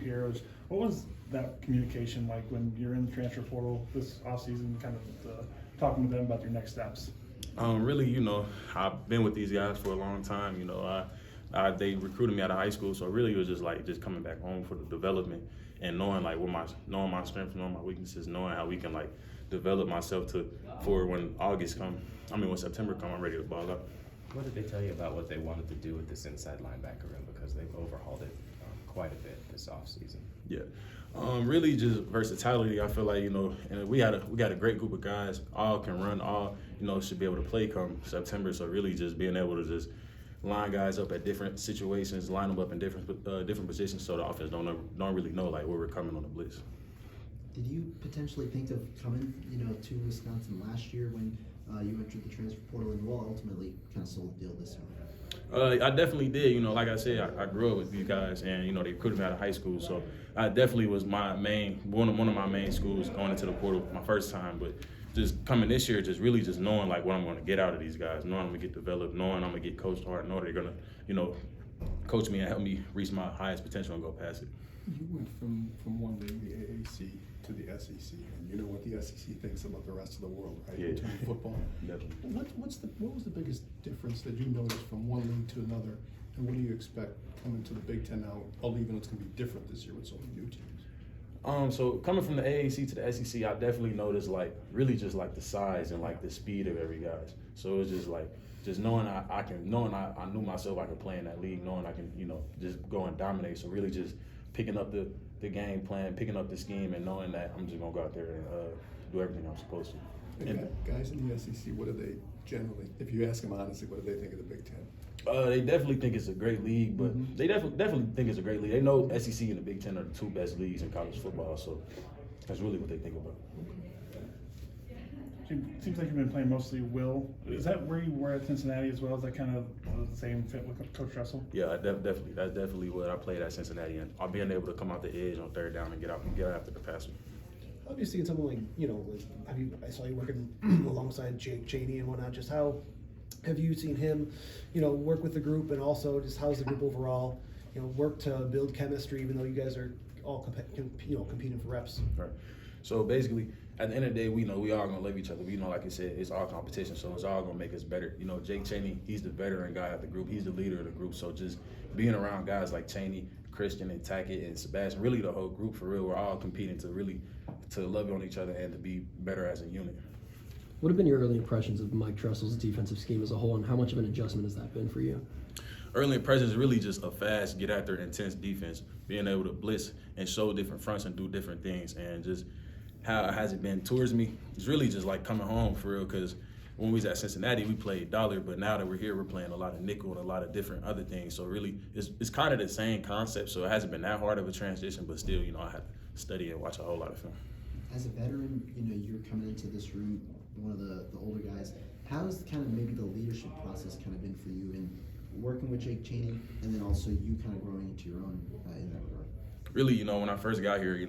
here. What was that communication like when you're in the transfer portal this offseason, kind of talking to them about your next steps? Really, I've been with these guys for a long time. They recruited me out of high school, so really it was just coming back home for the development and knowing knowing my strengths, knowing my weaknesses, knowing how we can develop myself for when when September come, I'm ready to ball up. What did they tell you about what they wanted to do with this inside linebacker room, because they've overhauled it quite a bit this offseason? Yeah, really just versatility. I feel like and we got a great group of guys. All can run. All should be able to play come September. So really just being able to just line guys up at different situations, line them up in different positions, so the offense don't really know where we're coming on the blitz. Did you potentially think of coming, to Wisconsin last year when you entered the transfer portal, and ultimately kind of sold the deal this year? I definitely did. Like I said, I grew up with these guys, and they recruited me out of high school, so I definitely was one of my main schools going into the portal my first time. But just coming this year, just really just knowing what I'm going to get out of these guys, knowing I'm going to get developed, knowing I'm going to get coached hard, knowing they're going to, coach me and help me reach my highest potential and go past it. You went from one league, the AAC, to the SEC, and you know what the SEC thinks about the rest of the world, right? Yeah. In terms of football. Definitely. What was the biggest difference that you noticed from one league to another, and what do you expect coming to the Big Ten now? Although even it's going to be different this year with so many new teams. So coming from the AAC to the SEC, I definitely noticed really just the size and the speed of every guys. So it was just knowing I knew myself I could play in that league, knowing I can just go and dominate. So really just picking up the game plan, picking up the scheme, and knowing that I'm just gonna go out there and do everything I'm supposed to. And guys in the SEC, what do they generally, if you ask them honestly, what do they think of the Big Ten? They definitely think it's a great league, but they definitely think it's a great league. They know SEC and the Big Ten are the two best leagues in college football, so that's really what they think about. Seems like you've been playing mostly Will. Is that where you were at Cincinnati as well? Is that kind of the same fit with Coach Russell? Yeah, definitely. That's definitely what I played at Cincinnati, and I'm being able to come out the edge on third down and get after the passer. Obviously, it's something I saw you working alongside Jake Chaney and whatnot. Just how have you seen him, work with the group, and also just how's the group overall, work to build chemistry, even though you guys are all competing for reps? Right. So basically, at the end of the day, we know we all gonna love each other. We know, like I said, it's all competition, so it's all gonna make us better. Jake Chaney, he's the veteran guy of the group. He's the leader of the group. So just being around guys like Chaney, Christian, and Tackett, and Sebastian, really the whole group for real, we're all competing to love on each other and to be better as a unit. What have been your early impressions of Mike Trestle's defensive scheme as a whole, and how much of an adjustment has that been for you? Early impressions really just a fast, get after, intense defense, being able to blitz and show different fronts and do different things, and just how has it been towards me? It's really just like coming home for real, because when we was at Cincinnati, we played dollar, but now that we're here, we're playing a lot of nickel and a lot of different other things. So really, it's kind of the same concept, so it hasn't been that hard of a transition, but still, I had to study and watch a whole lot of film. As a veteran, you're coming into this room, one of the older guys. How's kind of maybe the leadership process kind of been for you in working with Jake Chaney, and then also you kind of growing into your own in that regard? Really, when I first got here,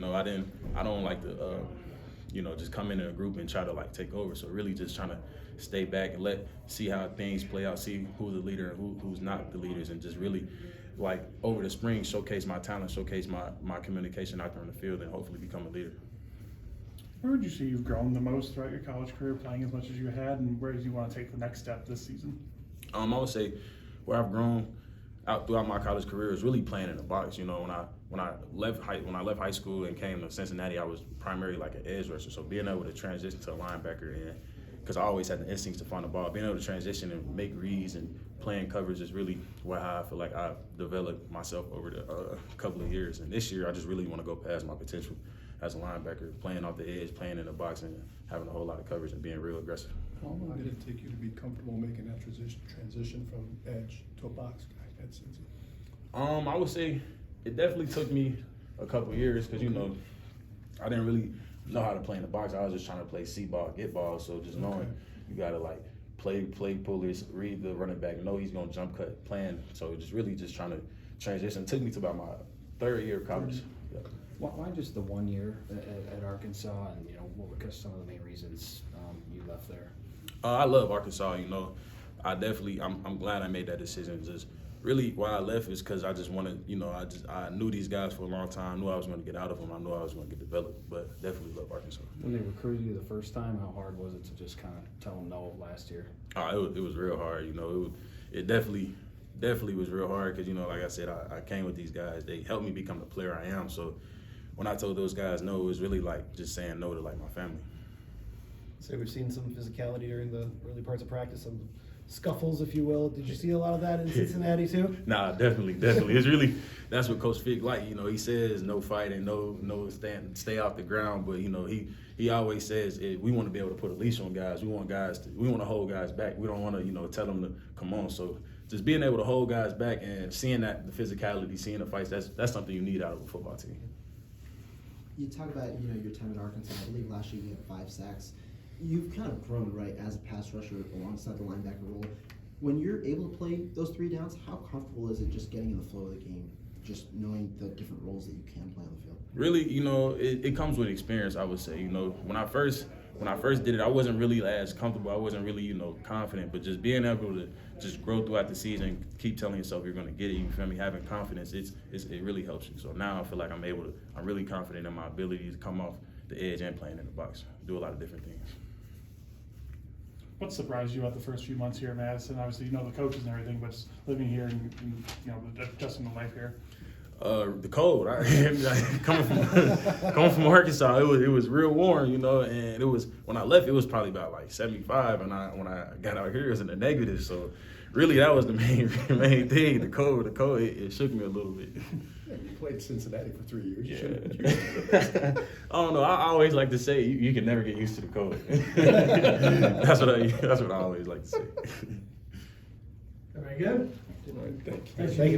I don't like to, just come in a group and try to take over. So really just trying to stay back and see how things play out, see who's the leader and who's not the leaders, and just really over the spring showcase my talent, showcase my communication out there in the field, and hopefully become a leader. Where would you say you've grown the most throughout your college career, playing as much as you had, and where do you want to take the next step this season? I would say where I've grown out throughout my college career is really playing in the box. When I left high school and came to Cincinnati, I was primarily like an edge rusher. So being able to transition to a linebacker, and because I always had the instincts to find the ball, being able to transition and make reads and playing coverage is really where I feel like I've developed myself over the couple of years. And this year, I just really want to go past my potential as a linebacker, playing off the edge, playing in the box, and having a whole lot of coverage and being real aggressive. How long did it take you to be comfortable making that transition from edge to a box guy at Cincy? I would say it definitely took me a couple of years, because I didn't really know how to play in the box. I was just trying to play C-ball, get ball. So just knowing you gotta play pullers, read the running back, know he's gonna jump cut, playing. So just really just trying to transition. It took me to about my third year of college. Yeah. Why just the 1 year at Arkansas, and what were some of the main reasons you left there? I love Arkansas. I'm glad I made that decision. Just Really, why I left is because I just wanted, I knew these guys for a long time. I knew I was going to get out of them. I knew I was going to get developed. But definitely love Arkansas. When they recruited you the first time, how hard was it to just kind of tell them no last year? It was real hard. It definitely was real hard because, like I said, I came with these guys. They helped me become the player I am. So when I told those guys no, it was really like just saying no to like my family. So we've seen some physicality during the early parts of practice, some scuffles, if you will. Did you see a lot of that in Cincinnati too? Nah, definitely. It's really, that's what Coach Fick like. He says no fighting, no stay off the ground. But he always says we want to be able to put a leash on guys. We want to hold guys back. We don't want to tell them to come on. So just being able to hold guys back and seeing that the physicality, seeing the fights, that's something you need out of a football team. You talk about your time at Arkansas. I believe last year you had 5 sacks. You've kind of grown, right, as a pass rusher alongside the linebacker role. When you're able to play those 3 downs, how comfortable is it just getting in the flow of the game, just knowing the different roles that you can play on the field? Really, it comes with experience, I would say. When I first did it, I wasn't really as comfortable. I wasn't really, confident. But just being able to just grow throughout the season, keep telling yourself you're going to get it, you feel me, having confidence, it really helps you. So now I feel like I'm really confident in my ability to come off the edge and playing in the box, do a lot of different things. What surprised you about the first few months here in Madison? Obviously, the coaches and everything, but just living here and adjusting to life here. The cold. Coming from Arkansas, it was real warm, and it was when I left, it was probably about like 75, and when I got out here, it was in the negative. So really, that was the main thing. The cold, it shook me a little bit. Yeah, you played Cincinnati for 3 years. Yeah. I don't know. I always like to say you can never get used to the cold. That's what I always like to say. Very good. All right, thank you. Thank you.